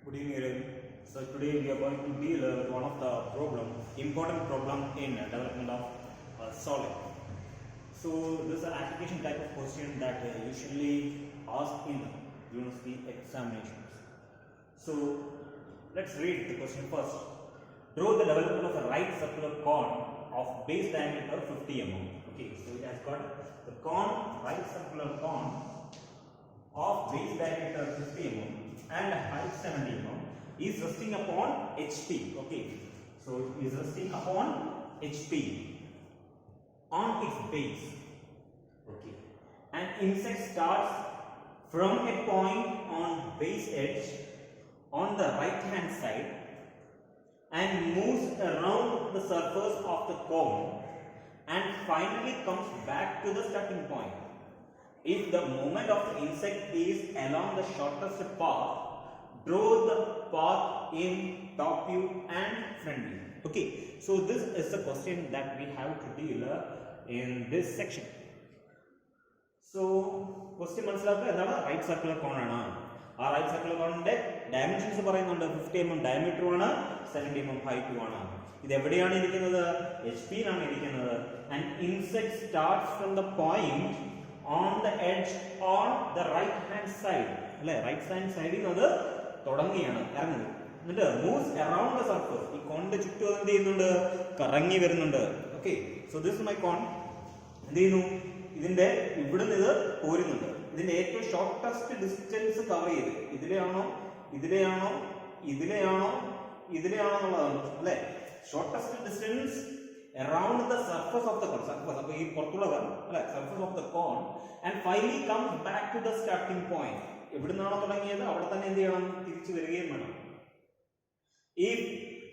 Good evening, everyone. So today we are going to deal with one of the important problem in development of solid. So this is an application type of question that usually asked in university examinations. So let's read the question first. Draw the development of a right circular cone of base diameter 50 mm. Okay, so it has got the right circular cone of base diameter 50 mm and height 70 mm is resting upon HP. Okay, so it is resting upon HP on its base. Okay, and insect starts from a point on base edge on the right hand side and moves around the surface of the cone and finally comes back to the starting point. If the movement of the insect is along the shortest path, draw the path in top view and front view. Okay, so this is the question that we have to deal in this section. So, question right circular cone right circular cone dimensions 50 mm diameter 70 mm height HP and insect starts from the point on the edge on the right hand side. Right hand side is moves around the surface. Okay, so this is my cone. Shortest distance cover shortest distance around the surface of the cone, surface of the cone, and finally comes back to the starting point. If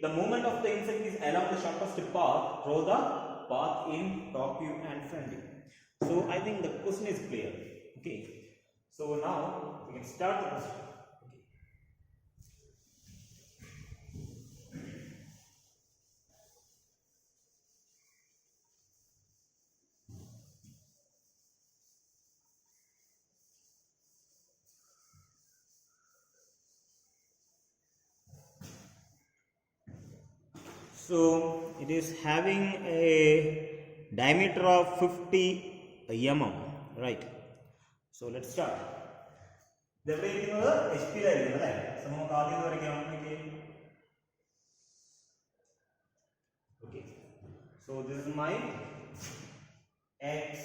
the movement of the insect is along the shortest path, draw the path in top view and front view. So I think the question is clear. Okay, so now we can start the question. So it is having a diameter of 50 mm, right? So let's start. Okay, so this is my X,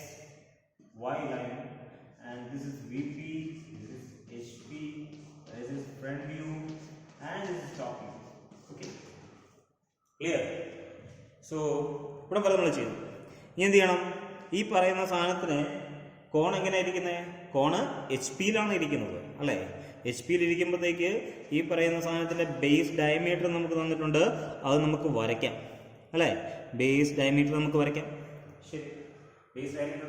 Y line, and this is VP, this is HP, this is front view, and this is top view. Okay. Clear? So, what are we doing? This cone HP HP base diameter base diameter base diameter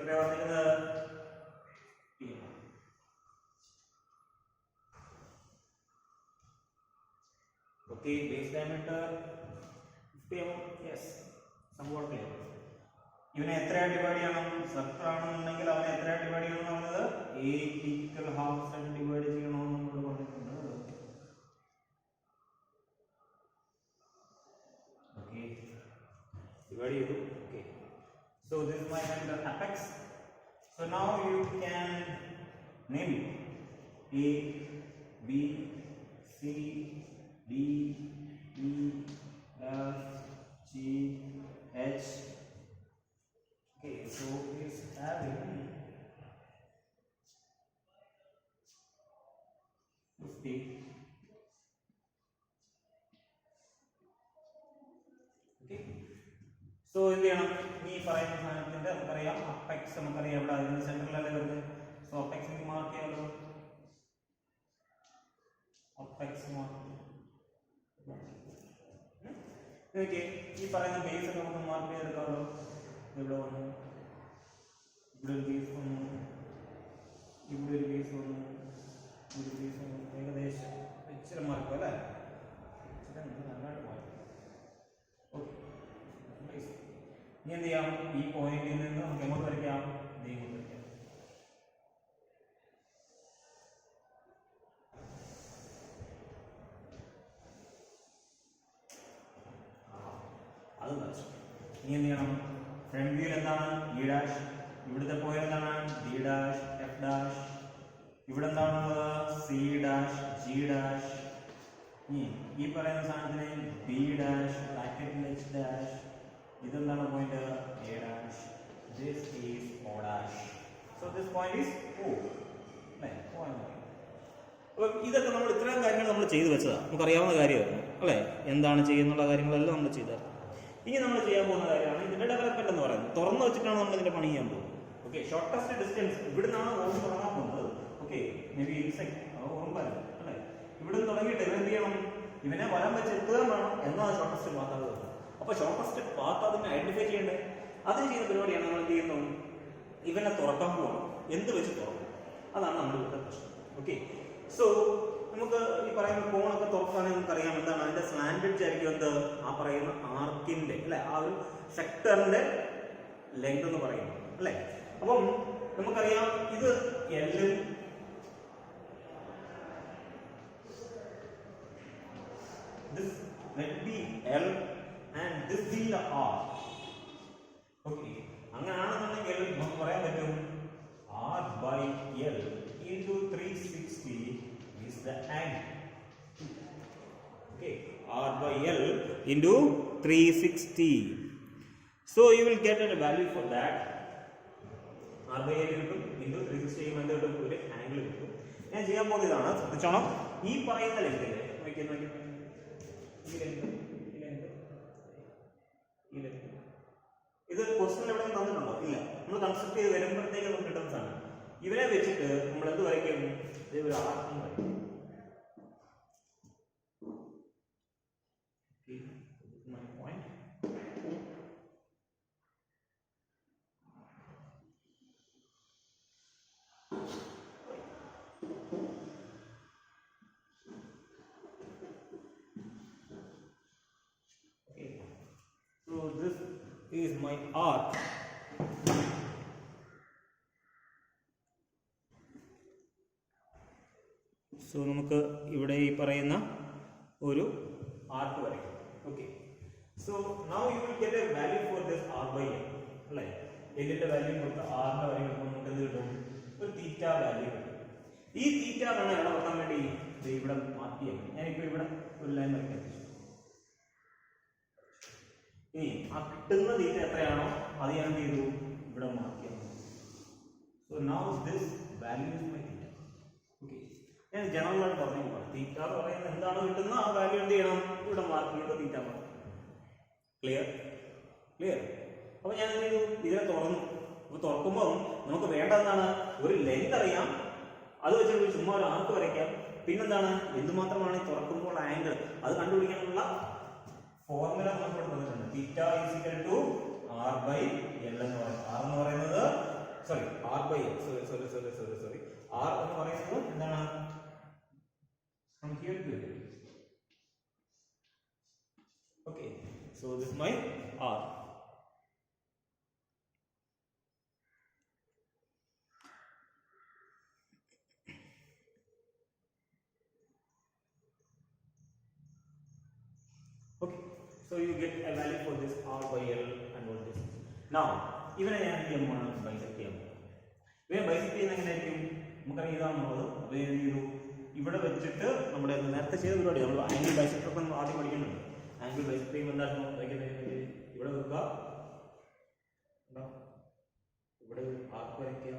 okay, base diameter yes, somewhat clear. Even divide circle 8 equal halves and divide okay, divide okay. So this is my apex. So now you can name it A, B, C, D, E, F, G, H. Okay, so it's having 50. Okay, so in the apex center so apex mark apex mark. Okay, this base mark point ഇനി എന്ത് ചെയ്യണം? Front വ്യൂയിൽ എന്താണ്? E dash. ഇവിടുത്തെ point എന്താണ്? D dash, F dash. ഇവിടെ എന്താണുള്ളത്? C dash, G dash. ഈ പറയുന്ന സാധനത്തിന് ബി ഡാഷ്, ബ്രാക്കറ്റിൽ എച്ച് ഡാഷ്. ഇതെന്താണ് point? A dash. This is O dash. So this point is O. അല്ലേ? അപ്പം ഇതൊക്കെ നമ്മൾ ഇത്രയും കാര്യങ്ങൾ നമ്മൾ ചെയ്തു വെച്ചതാണ്, നമുക്കറിയാവുന്ന കാര്യമായിരുന്നു അല്ലേ? എന്താണ് ചെയ്യുന്നുള്ള കാര്യങ്ങളെല്ലാം നമ്മൾ ചെയ്തത്. ഇനി നമ്മൾ ചെയ്യാൻ പോകുന്ന കാര്യമാണ് ഇതിന്റെ ഡെവലപ്മെന്റ് എന്ന് പറയുന്നത്. തുറന്നു വെച്ചിട്ടാണ് നമ്മൾ ഇതിന്റെ പണി ചെയ്യാൻ പോകുന്നത്. ഓക്കെ, ഷോർട്ടസ്റ്റ് ഡിസ്റ്റൻസ് ഇവിടെ നിന്നാണ് ഓടി തുടങ്ങാൻ പോകുന്നത്. ഓക്കെ, മേ ബി ഉറപ്പല്ല അല്ലേ? ഇവിടെ നിന്ന് തുടങ്ങിയിട്ട് ഇവ എന്ത് ചെയ്യണം? ഇവനെ വലം വെച്ച് എത്തുക വേണം എന്നാണ് ഷോർട്ടസ്റ്റ് പാത്ത് ആകുന്നത്. അപ്പൊ ഷോർട്ടസ്റ്റ് പാത്ത് അതിനെ ഐഡന്റിഫൈ ചെയ്യേണ്ടത്. അതിന് ചെയ്യുന്ന പരിപാടിയാണ് നമ്മൾ എന്ത് ചെയ്യുന്നു? ഇവനെ തുറക്കാൻ പോകണം. എന്ത് വെച്ച് തുറക്കും? അതാണ് നമ്മുടെ ഇവിടുത്തെ പ്രശ്നം. ഓക്കെ, സോ നമുക്ക് ഈ പറയുന്ന കോണൊക്കെ തുറക്കുകയാണെങ്കിൽ നമുക്കറിയാം എന്താണ് അതിന്റെ സ്ലാൻഡഡ് ആയിരിക്കും. എന്ത്? ആ പറയുന്ന ആർക്കിന്റെ അല്ലെ, ആ ഒരു സെക്ടറിന്റെ ലെങ്ത് എന്ന് പറയുന്നത് അല്ലെ. അപ്പം നമുക്കറിയാം ഇത് എല്ലും this let be L and this be the R. Okay, അങ്ങനെയാണെന്നുണ്ടെങ്കിൽ നമുക്ക് പറയാൻ പറ്റും R by L into 360 is the angle. Okay, R by L into 360. So you will get a value for that. R by L into 360 ചെയ്യുമ്പോൾ ഒരു angle കിട്ടും. ഞാൻ ചെയ്യാൻ പോകുന്നതാണ്, ശ്രദ്ധിച്ചോണം. ഈ പറയുന്ന ലെങ്തില് ഇത് ക്വസ്റ്റ്യൻ എവിടെ തന്നിട്ടുണ്ടോ? ഇല്ല. നമ്മൾ കൺസെപ്റ്റ് ചെയ്ത് വരുമ്പോഴത്തേക്ക് നമുക്ക് കിട്ടുന്ന സാധനം. ഇവരെ വെച്ചിട്ട് നമ്മൾ എന്ത് വരയ്ക്കും? ഒരു ആർക്കും വരയ്ക്കും. So this is my arc. So നമുക്ക് ഇവിടെ ഈ പറയുന്ന ഒരു ആർക്ക് വരയ്ക്കാം. Okay, so now you will get a value for this R by L അല്ലേ. എല്ലിന്റെ വാല്യൂ കൊടുത്ത് ആറിന്റെ വാല്യൂ കൊടുക്കുമ്പോൾ നമുക്ക് എന്ത് കിട്ടും? ഒരു തീറ്റ വാല്യൂ കിട്ടും. ഈ തീറ്റ വേണം എവിടെ വെക്കാൻ വേണ്ടി? ഇവിടെ മാർക്ക് ചെയ്യാം. ഞാനിപ്പോൾ ഇവിടെ ഒരു ലൈൻ വരയ്ക്കാം. ഇനി ആ കിട്ടുന്ന തീറ്റ എത്രയാണോ അത് ഞാൻ എന്ത് ചെയ്തു? ഇവിടെ മാർക്ക് ചെയ്യാം. So now this value is my theta. Okay, ഞാൻ ജനറൽ ആയിട്ട് പറഞ്ഞു പോകാം. തീറ്റ എന്ന് പറയുന്നത് എന്താണോ കിട്ടുന്ന ആ വാല്യൂ എന്ത് ചെയ്യണം? ഇവിടെ മാർക്ക് ചെയ്ത് തീറ്റ മാർക്ക്. ക്ലിയർ? ക്ലിയർ? അപ്പൊ ഞാൻ എന്ത് ചെയ്തു? ഇതിനെ തുറന്നു. അപ്പൊ തുറക്കുമ്പോൾ നമുക്ക് വേണ്ടതെന്താണ്? ഒരു ലെങ്ത് അറിയാം, അത് വെച്ചിട്ട് ചുമ്മാ ഒരു ആർക്ക് വരയ്ക്കാം. പിന്നെന്താണ്? എന്തുമാത്രമാണ് തുറക്കുമ്പോൾ ആംഗിൾ അത് കണ്ടുപിടിക്കാനുള്ള ഫോർമുല നമുക്ക് തന്നിട്ടുണ്ട്. Theta is equal to R by L എന്ന് പറയുന്നത്. ആർ എന്ന് പറയുന്നത് R by L sorry R എന്ന് പറയുന്നത് എന്താണ്? From here to here. Okay, so this is my R. Okay, so you get a value for this R by L and all this. Now, even I am here bisect ചെയ്യാം. ഇവയെ bisect ചെയ്യുന്ന എങ്ങനെയായിരിക്കും? നമുക്കറിയാം ഇതാണുള്ളത്. അപ്പോൾ എന്ത് ചെയ്തു? ഇവിടെ വെച്ചിട്ട് നമ്മുടെ നേരത്തെ ചെയ്ത പരിപാടി നമ്മൾ ആംഗിൾ ബൈസെക്ടർ ഒക്കെ ആദ്യം പഠിക്കുന്നുണ്ട്. ആംഗിൾ ബൈസെക്ട് ചെയ്യുമ്പോൾ എന്താണ് വരയ്ക്കുന്നത്? ഇവിടെ വെക്കുക, ഇവിടെ ഒരു ആർക്ക് വരയ്ക്കുക,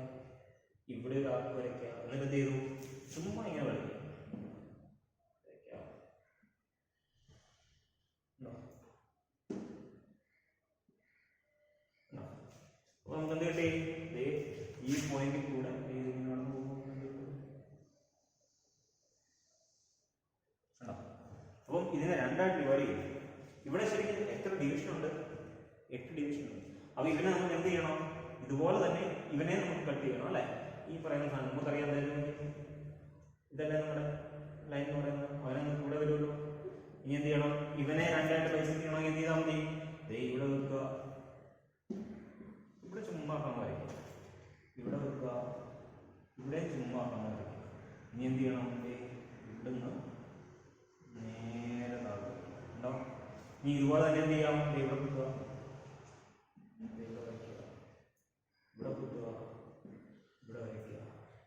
ഇവിടെ ഒരു ആർക്ക് വരയ്ക്കുക. എന്നിട്ട് എന്ത് ചെയ്തു? ചുമ്മാ ഇങ്ങനെ വരയ്ക്കുക. അപ്പൊ നമുക്ക് എന്ത് കിട്ടി? ഈ പോയിന്റിൽ കൂടെ അപ്പം ഇതിനെ രണ്ടായിട്ട് ഡിവൈഡ് ചെയ്യും. ഇവിടെ ശരിക്കും എത്ര ഡിവിഷൻ ഉണ്ട്? 8 ഡിവിഷൻ ഉണ്ട്. അപ്പൊ ഇവനെ നമുക്ക് എന്ത് ചെയ്യണം? ഇതുപോലെ തന്നെ ഇവനെ നമുക്ക് കട്ട് ചെയ്യണം അല്ലെ. ഈ പറയുന്ന സാധനം നമുക്കറിയാം ഇതല്ലേ നമ്മുടെ ലൈൻ എന്ന് പറയുന്നത്. അവനെ നമുക്ക് ഇവിടെ വരുമല്ലോ. ഇനി എന്ത് ചെയ്യണം? ഇവനെ രണ്ടായിട്ട് ബൈസെക്ട് ചെയ്യണമെങ്കിൽ എന്ത് ചെയ്താൽ മതി? ഇവിടെ വെക്കുക, ഇവിടെ ചുമ്മാ വരയ്ക്കുക, ഇവിടെ വെക്കുക, ഇവിടെ ചുമ്മാ വരയ്ക്കുക. ഇനി എന്ത് ചെയ്യണം? ഇവിടുന്ന് നേരെ താഴെ ഉണ്ടാവും. ഇനി ഇതുപോലെ തന്നെ എന്ത് ചെയ്യാം? ഇവിടെ വെക്കുക,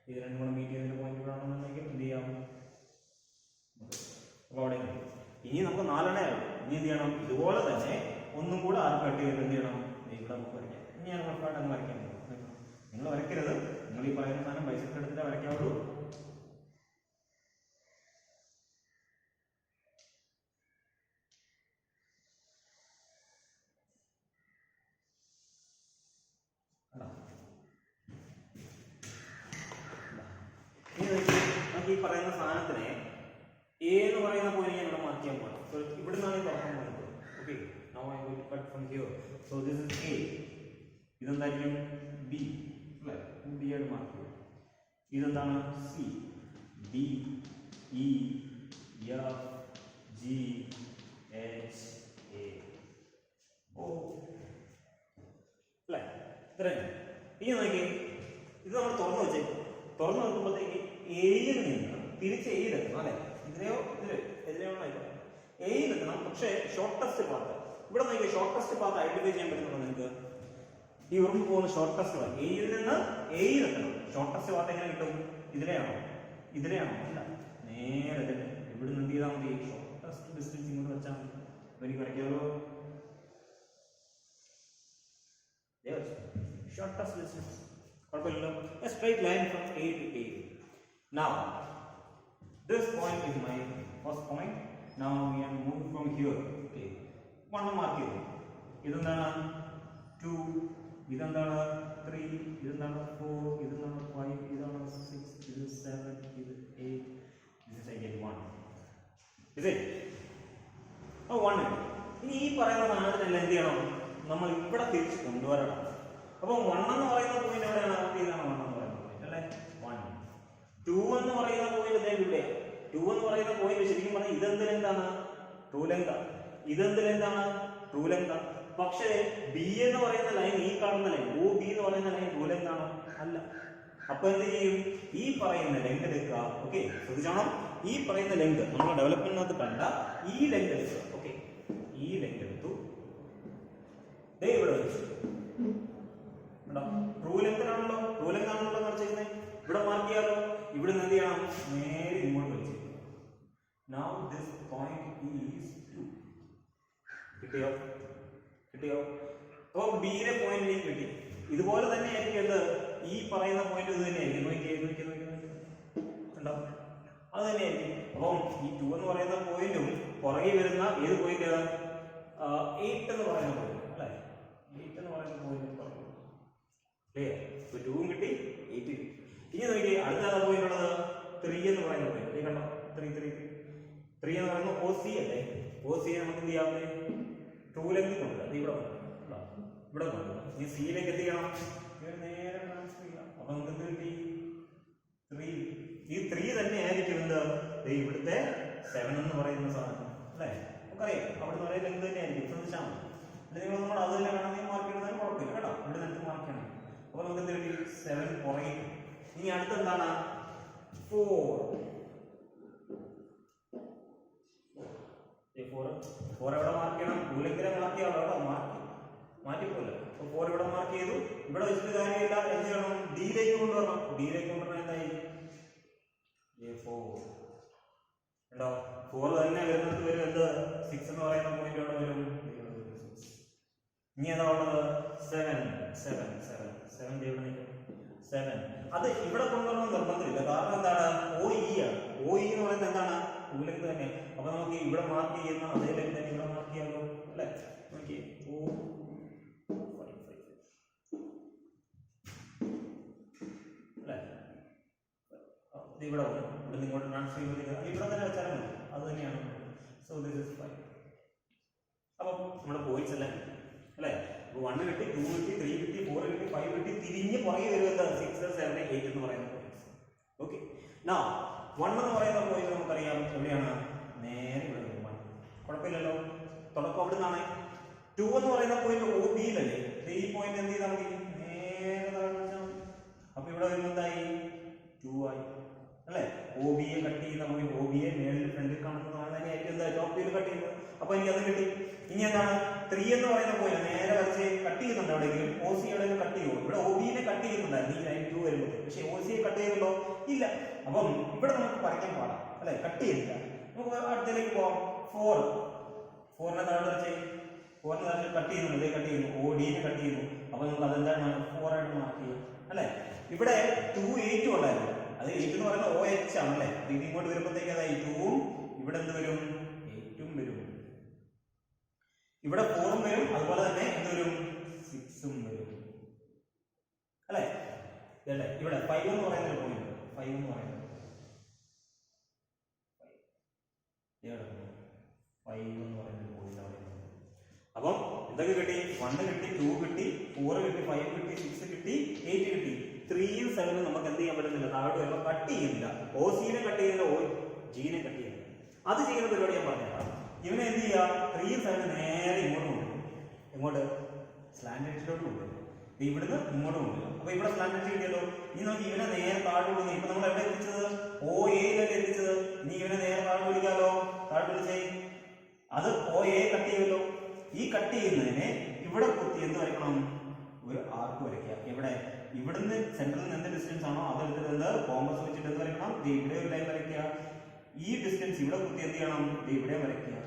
ഇത് രണ്ടും കൂടെ മീറ്റ് ചെയ്തതിന്റെ പോയിന്റ് ഇവിടെ ആണെന്നുണ്ടെങ്കിൽ എന്ത് ചെയ്യാം? അപ്പോൾ അവിടെ ഇനി നമുക്ക് 4 എണ്ണേ ഉള്ളൂ. ഇനി എന്ത് ചെയ്യണം? ഇതുപോലെ തന്നെ ഒന്നും കൂടെ കട്ട് ചെയ്ത് എന്ത് ചെയ്യണം? ഇവിടെ നമുക്ക് വരയ്ക്കാം. ഇനി ഞാൻ ഉറപ്പായിട്ട് അങ്ങ് വരയ്ക്കാൻ പോകും. നിങ്ങൾ വരയ്ക്കരുത്, നിങ്ങൾ ഈ പറയുന്ന സാധനം ബൈസെക്ടർ എടുത്തിട്ടേ വരയ്ക്കാവുള്ളൂ. നമുക്ക് ഈ പറയുന്ന സാധനത്തിനെ എ എന്ന് പറയുന്ന പോയിന്റ് ഞാൻ ഇവിടെ മാർക്ക് ചെയ്യാൻ പോകണം. സോ ഇവിടെ നിന്നാണ് ഈ തുറക്കാൻ പോകുന്നത്. Okay, now I will cut from here. So this is A. ഇതെന്തായിരിക്കും? ബി അല്ലേ? ബി ആയിട്ട് മാർക്ക് ചെയ്യും. ഇതെന്താണ്? C. D, E, F, G, H, A, O അല്ലേ? ഇത്രയും. ഇനി നോക്കി, ഇത് നമ്മൾ തുറന്നു വെച്ചേക്കും. തുറന്നു നോക്കുമ്പോഴത്തേക്ക് എയിൽ നിന്ന് തിരിച്ച് എയിലെത്തണം അല്ലെ? ഇതിലെയോ എതിലെയോ എയിലെത്തണം. പക്ഷേ ഷോർട്ടസ്റ്റ് പാത്ത് ഇവിടെ നോക്കിയാൽ ഷോർട്ടസ്റ്റ് പാത്ത് ഐഡന്റിഫൈ ചെയ്യാൻ പറ്റുന്നുണ്ടോ നിങ്ങൾക്ക്? ഈ ഉറുമ്പ് പോകുന്ന ഷോർട്ടസ്റ്റ് പാത്ത് എയിൽ നിന്ന് എയിലെത്തണം. ഷോർട്ടസ്റ്റ് പാത്ത് എങ്ങനെ കിട്ടും? ഇതിലെയാണോ? ഇതിലെയാണോ? അല്ല, നേരെ തന്നെ ഇവിടെ നിന്ന് എന്ത് ചെയ്താൽ മതി? ഷോർട്ടസ്റ്റ് ഡിസ്റ്റൻസ് ഇങ്ങോട്ട് വെച്ചാൽ മതി. അപ്പൊ എനിക്ക് വരയ്ക്കാമല്ലോ. Shortest distance. A straight line from A to A. Now, this point is my first point. Now we are moving from here. Okay. One mark here. Idandana 2. Idandana 3. Idandana 4. Idandana 5. Idandana 6. This is 7. This is 8. This is I get 1. Is it? Oh, 1. ഇനി ഈ പറയുന്ന സാധനത്തിനെല്ലാം എന്ത് ചെയ്യണം? നമ്മൾ ഇവിടെ തിരിച്ച് കൊണ്ടുവരണം. അപ്പോൾ 1 എന്ന് പറയുന്ന പോയിന്റ് എവിടെയാണ്? ഇതാണ് 1 എന്ന് പറയുന്ന പോയിന്റ് അല്ലേ? 1. 2 എന്ന് പറയുന്ന പോയിന്റ് ഇവിടെ. 2 എന്ന് പറയുന്ന പോയിന്റ് ശരിക്കും പറഞ്ഞാൽ ഇതെന്തിലെന്താണ്? True length. ഇതെന്തിലെന്താണ്? True length. പക്ഷേ ബി എന്ന് പറയുന്ന ലൈൻ, ഈ കാണുന്ന ലൈൻ ഒ ബി എന്ന് പറയുന്ന ലൈൻ ട്രൂ ലെങ്ത് ആണോ? അല്ല. അപ്പൊ എന്ത് ചെയ്യും? ഈ പറയുന്ന ലെങ്ത് എടുക്കുക. ഓക്കെ, ശ്രദ്ധിച്ചോണം. ഈ പറയുന്ന ലെങ്ത് നമ്മൾ ഡെവലപ്മെന്റിനകത്ത് കണ്ട ഈ ലെങ്ത് എടുക്കുക. ഓക്കെ, ഈ ലെങ്ത് എടുത്തു ഇവിടെ വെച്ചു. ട്രൂ ലെങ്തിനാണല്ലോ, ട്രൂ ലെങ്ത് ആണല്ലോ വരച്ചിരിക്കുന്നത്. ഇവിടെ മാർക്ക് ചെയ്യാലോ. ഇവിടെ നിന്ന് എന്ത് ചെയ്യണം? നേരെ ഇങ്ങോട്ട് വെച്ചു. Now this point is 2. കിട്ടിയോ? കിട്ടിയോ? അപ്പോൾ ബിയിലെ പോയിന്റ് കിട്ടി. ഇതുപോലെ തന്നെ ആയിരിക്കും എന്ത്? ഈ പറയുന്ന പോയിന്റ് ഇത് തന്നെയായിരിക്കും. ഉണ്ടോ? അത് തന്നെയായിരിക്കും. അപ്പം ഈ 2 എന്ന് പറയുന്ന പോയിന്റും പുറകെ വരുന്ന ഏത് പോയിന്റ്? 8 എന്ന് പറയുന്ന പോയിന്റ് അല്ലേ? 8 എന്ന് പറയുന്ന പോയിന്റ് ക്ലിയർ. 2 കിട്ടി, 8 കിട്ടി. ഇനി നോക്കി അടുത്ത പോയിന്റ് ഉള്ളത് 3 എന്ന് പറയുന്ന പോയിന്റ്. ഈ കണ്ടോ? 3 എന്ന് പറയുന്നത് ഒ സി അല്ലേ? ഒ സി നമുക്ക് എന്ത് ചെയ്യാം? ട്രൂ ലെങ്ത് കൊണ്ടുവരാം. ഇവിടെ ഇവിടെ കൊണ്ടുവരാം. ഈ സിയിലേക്ക് എത്തിക്കണം. നേരെ ട്രാൻസ്ഫർ ചെയ്യാം. അപ്പൊ നമുക്ക് എന്ത് കിട്ടി? 3. ഈ 3 തന്നെ ആയിരിക്കും എന്ത്? ഇവിടുത്തെ 7 എന്ന് പറയുന്ന സാധനം അല്ലേ? നമുക്കറിയാം അവിടുന്ന് ഒരേ ലെങ്ത് തന്നെ ആയിരിക്കും. ശ്രദ്ധിച്ചാൽ മതി. നിങ്ങൾ നമ്മൾ അത് തന്നെ വേണമെങ്കിൽ മാർക്ക് ചെയ്യുന്നതിന് കുഴപ്പമില്ല കേട്ടോ. ഇവിടെ നമുക്ക് മാർക്ക് ചെയ്യണം. അപ്പൊ നമുക്ക് എന്ത് കിട്ടി? 7 പുറകെ. ഇനി അടുത്ത എന്താണ്? 4. 4 എവിടെ മാർക്ക് ചെയ്യണം? ടൂലെങ്കിലെ മാർക്ക് ചെയ്യാം. അവിടെ മാറ്റിപ്പോലെ. അപ്പൊ 4 ഇവിടെ മാർക്ക് ചെയ്തു. ഇവിടെ വെച്ചിട്ട് കാര്യമില്ല. എന്ത് ചെയ്യണം? ഡിയിലേക്ക് കൊണ്ടുവരണം. ഡിയിലേക്ക് കൊണ്ടുവരണം. എന്തായി? 4 ഉണ്ടോ? 4 തന്നെ വരുന്നത് വരും എന്ത്? 6 എന്ന് പറയുന്ന പോയിന്റ് അവിടെ വരും. ഇനി ഏതാ ഉള്ളത്? 7. അത് ഇവിടെ കൊണ്ടുവരണം നിർബന്ധമില്ല. കാരണം എന്താണ്? ഒ ഇ ആണ്. ഒ ഇ എന്ന് പറയുന്നത് എന്താണ്? ലെങ്ത് തന്നെ. അപ്പൊ നമുക്ക് ഇവിടെ മാർക്ക് ചെയ്യുന്ന അതേ ലെങ്ത് തന്നെ ഇവിടെ മാർക്ക് ചെയ്യാമല്ലോ അല്ലെ? നോക്കിയേ, ഇവിടെ ഇങ്ങോട്ട് ട്രാൻസ്ഫർ ചെയ്യുമ്പോൾ ഇവിടെ തന്നെ വെച്ചാൽ മതി. അത് തന്നെയാണ്. So this is 5. അപ്പം നമ്മുടെ പോയിന്റ്സ് എല്ലാം അല്ലെ? 1 കിട്ടി, 2 കിട്ടി, 3 കിട്ടി, 4 കിട്ടി, 5 കിട്ടി. തിരിഞ്ഞ് പുറകെ വരുന്നത് 6, 7, 8 എന്ന് പറയുന്ന പോയിന്റ്സ്. ഓക്കെ, നൗ 1 എന്ന് പറയുന്ന പോയിന്റ് നമുക്കറിയാം എവിടെയാണ്? നേരെ ഇവിടെ വരും. 1 കുഴപ്പമില്ലല്ലോ. തുടക്കം അവിടെ നിന്നാണ്. 2 എന്ന് പറയുന്ന പോയിന്റ് ഒ ബിയിലല്ലേ? ഈ പോയിന്റ് എന്ത് ചെയ്താൽ മതി? നേരെ താഴ്ച. അപ്പൊ ഇവിടെ വരുമ്പോൾ എന്തായി? 2 ആയി അല്ലെ? ഒ ബിയെ കട്ട് ചെയ്ത് നമുക്ക് ഒ ബിയെ മേളിൽ ഫ്രണ്ടിൽ കാണുന്നതാണ് തന്നെയായിരിക്കും എന്ത് ടോപ്പ് വ്യൂല് കട്ട് ചെയ്യുന്നത്. അപ്പൊ എനിക്ക് അത് കിട്ടി. ഇനി എന്താണ് 3 എന്ന് പറയുന്ന പോലെ നേരെ വരച്ച് കട്ട് ചെയ്യുന്നുണ്ട്. എവിടെയെങ്കിലും OC എവിടെയെങ്കിലും കട്ട് ചെയ്യുമോ? ഇവിടെ OB നെ കട്ട് ചെയ്യുന്നുണ്ടായിരുന്നു ഈ ലൈൻ 2 വരുമ്പോൾ, പക്ഷെ OC യെ കട്ട് ചെയ്യുന്നുണ്ടോ? ഇല്ല. അപ്പം ഇവിടെ നമുക്ക് പറയാൻ പാടാം അല്ലെ, കട്ട് ചെയ്തില്ല. നമുക്ക് അടുത്തേക്ക് പോവാം. 4നെ താഴെ വരച്ച് 4നെ താഴെ കട്ട് ചെയ്യുന്നു, ഇതേ കട്ട് ചെയ്യുന്നു, OD നെ കട്ട് ചെയ്യുന്നു. അപ്പൊ നമുക്ക് അതെന്താണ് 4 ആയിട്ട് മാർക്ക് ചെയ്യാം അല്ലെ. ഇവിടെ 2 8 ഉണ്ടായിരുന്നു, അത് 8 എന്ന് പറയുന്നത് OH ആണ് അല്ലെ. ഇത് ഇങ്ങോട്ട് വരുമ്പോഴത്തേക്ക് അതായത് 2ഉം ഇവിടെ എന്ത് വരും 8ഉം വരും. ഇവിടെ 4ഉം വരും, അതുപോലെ തന്നെ എന്ത് വരും 6ഉം വരും അല്ലെ. ഇവിടെ 5 എന്ന് പറയുന്ന ഒരു പോയിന്റ്, 5 എന്ന് പറയുന്നത് 5 എന്ന് പറയുന്ന ഒരു പോയിന്റ് അവിടെ. അപ്പം എന്തൊക്കെ കിട്ടി? 1 കിട്ടി, 2 കിട്ടി, 4 കിട്ടി, 5 കിട്ടി, 6 കിട്ടി, 8 കിട്ടി. 3ഉം 7ഉം നമുക്ക് എന്ത് ചെയ്യാൻ പറ്റുന്നില്ല, താഴോട്ട് വരുമ്പോൾ കട്ട് ചെയ്യുന്നില്ല. OC നെ കട്ട് ചെയ്യുന്നില്ല, OG നെ കട്ട് ചെയ്യുന്നില്ല. അത് ചെയ്യുന്ന പരിപാടി ഞാൻ പറഞ്ഞുതരാം. ഇവനെ എന്ത് ചെയ്യുക, 3ഉം 7ഉം നേരെ ഇങ്ങോട്ട് കൊണ്ടുവരും. എങ്ങോട്ട്? സ്ലാന്റ് എഡ്ജിലോട്ട് കൊണ്ടുവരും. ഇവിടുന്ന് ഇങ്ങോട്ട് കൊണ്ടുവരും. അപ്പൊ ഇവിടെ സ്ലാന്റ് എഡ്ജ് കിട്ടിയല്ലോ. ഇനി നമുക്ക് ഇവനെ നേരെ താഴോട്ട് കൊണ്ടുവന്നു. ഇപ്പൊ നമ്മൾ എവിടെ എത്തിച്ചത്? OAയിലല്ലേ എത്തിച്ചത്. ഇനി ഇവനെ നേരെ താഴോട്ട് വിളിക്കാമല്ലോ. താഴോട്ട് വിളിച്ചേ അത് OA കട്ട് ചെയ്യുമല്ലോ. ഈ കട്ട് ചെയ്യുന്നതിനെ ഇവിടെ കുത്തി എന്ത് വരയ്ക്കണം? ഒരു ആർക്ക് വരയ്ക്കുക. എവിടെ? ഇവിടുന്ന് സെൻട്രലിൽ നിന്ന് എന്ത് ഡിസ്റ്റൻസ് ആണോ അതെടുത്തിട്ട് കോമ്പസ് വെച്ചിട്ട് എന്ത് വരയ്ക്കണം? ഇവിടെ ഒരു ലൈൻ വരയ്ക്കുക. ഈ ഡിസ്റ്റൻസ് ഇവിടെ കുത്തി എന്ത് ചെയ്യണം? ഇവിടെ വരയ്ക്കുക.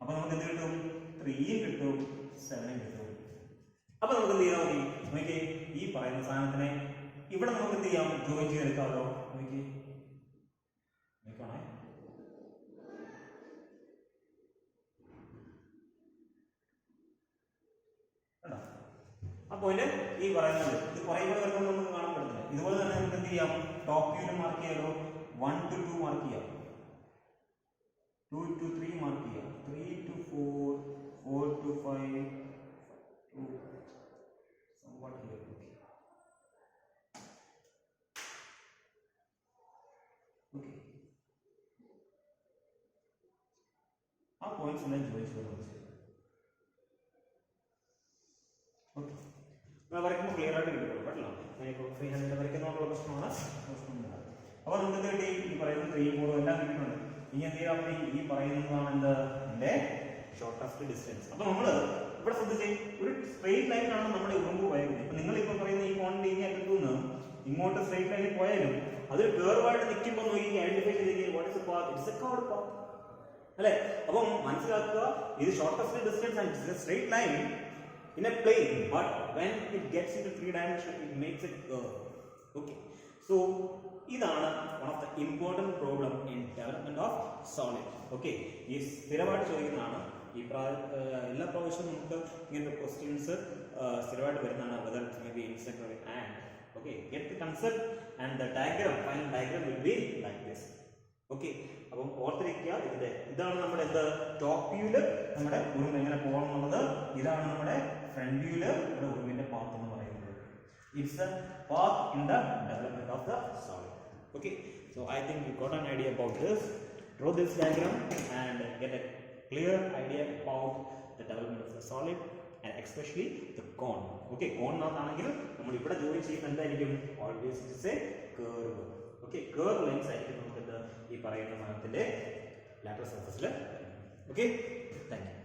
അപ്പൊ നമുക്ക് എന്ത് കിട്ടും? 3 കിട്ടും, 7 കിട്ടും. അപ്പൊ നമുക്ക് എന്ത് ചെയ്താൽ മതി? നോക്കി, ഈ പറയുന്ന സാധനത്തിനെ ഇവിടെ നമുക്ക് എന്ത് ചെയ്യാം? ജോയിൻ ചെയ്തെടുക്കാമല്ലോ. നോക്കി നോക്കണേ. ആ പോയിന്റ് ഈ പറയുന്നത് ഇത് കുറെ കൂടെ വരുമ്പോൾ നമുക്ക് കാണാൻ പറ്റുന്നില്ല. ഇതുപോലെ തന്നെ നമുക്ക് എന്ത് ചെയ്യാം? ടോപ്പ് വ്യൂല് മാർക്ക് ചെയ്യാലോ. 1 to 2 മാർക്ക് ചെയ്യാം, 2 to 3 മാർക്ക് ചെയ്യാം, 3 to 4, 4 to 5, 2 somewhat here. Okay. ആ പോയിന്റ്സ് എല്ലാം ജോയിൻ ചെയ്ത് ഓക്കെ. വരയ്ക്കുമ്പോൾ ക്ലിയർ ആയിട്ട് കിട്ടുമല്ലോ കേട്ടോ. ഞാനിപ്പോൾ ഫ്രീ ഹാൻഡിൽ വരയ്ക്കുന്നതുകൊണ്ടുള്ള പ്രശ്നമാണ്. അപ്പോൾ നമുക്ക് എന്ത് കിട്ടി? ഈ പറയുന്ന 3, 4 എല്ലാം കിട്ടിയിട്ടുണ്ട്. ഇനി എന്ത് ചെയ്യാൻ വേണ്ടി ഈ പറയുന്നതാണ് എന്ത് ഇതിന്റെ ഷോർട്ടസ്റ്റ് ഡിസ്റ്റൻസ്. അപ്പൊ നമ്മൾ ഇവിടെ ശ്രദ്ധിച്ചേ, ഒരു സ്ട്രെയിറ്റ് ലൈനാണ് നമ്മുടെ ഉറുമ്പ് പോയത്. ഇപ്പൊ നിങ്ങൾ ഇപ്പൊ പറയുന്ന ഈ പോയിന്റ് ഇങ്ങനെ കിട്ടുന്നു, ഇങ്ങോട്ട് സ്ട്രെയിറ്റ് ലൈനിൽ പോയാലും അതൊരു കേർവായിട്ട് നിൽക്കുമ്പോൾ നോക്കി ഐഡന്റിഫൈ ചെയ്തെങ്കിൽ what is A path? It's A curved path അല്ലേ. അപ്പം മനസ്സിലാക്കുക, ഇത് shortest distance and it's A straight line in a plane, but when it gets into 3 dimension it makes it curve. Okay, so ഇതാണ് one of the important problem in development of solid. Okay, ഈ സ്ഥിരമായിട്ട് ചോദിക്കുന്നതാണ്. ഈ എല്ലാ പ്രാവശ്യവും നമുക്ക് ഇങ്ങനത്തെ questions സ്ഥിരമായിട്ട് വരുന്നതാണ്. whether it may be insect or ant. Okay, get the concept and the diagram, final diagram will be like this. Okay, അപ്പം ഓർത്തിരിക്കുക, ഇതിന്റെ ഇതാണ് നമ്മുടെ എന്ത് ടോപ്പ് വ്യൂല് നമ്മുടെ ഉറുമ്പ് എങ്ങനെ പോകണം എന്നുള്ളത്. ഇതാണ് നമ്മുടെ ഫ്രണ്ട് വ്യൂല് നമ്മുടെ ഉറുമ്പിന്റെ പാത്ത് എന്ന് പറയുന്നത്. It's A path in the development of the solid. Okay, so I think you got an idea about this. Draw this diagram and get a clear idea about the development of the solid and especially the cone. Okay, cone നാണെങ്കിൽ നമ്മൾ ഇവിടെ join ചെയ്യുന്ന എന്തായിരിക്കും? Always it is a curve. Okay, curve lines ആയിരിക്കും നമുക്ക് ഈ പറയുന്ന സാധനത്തിന്റെ lateral സർഫസിൽ. Okay, thank you.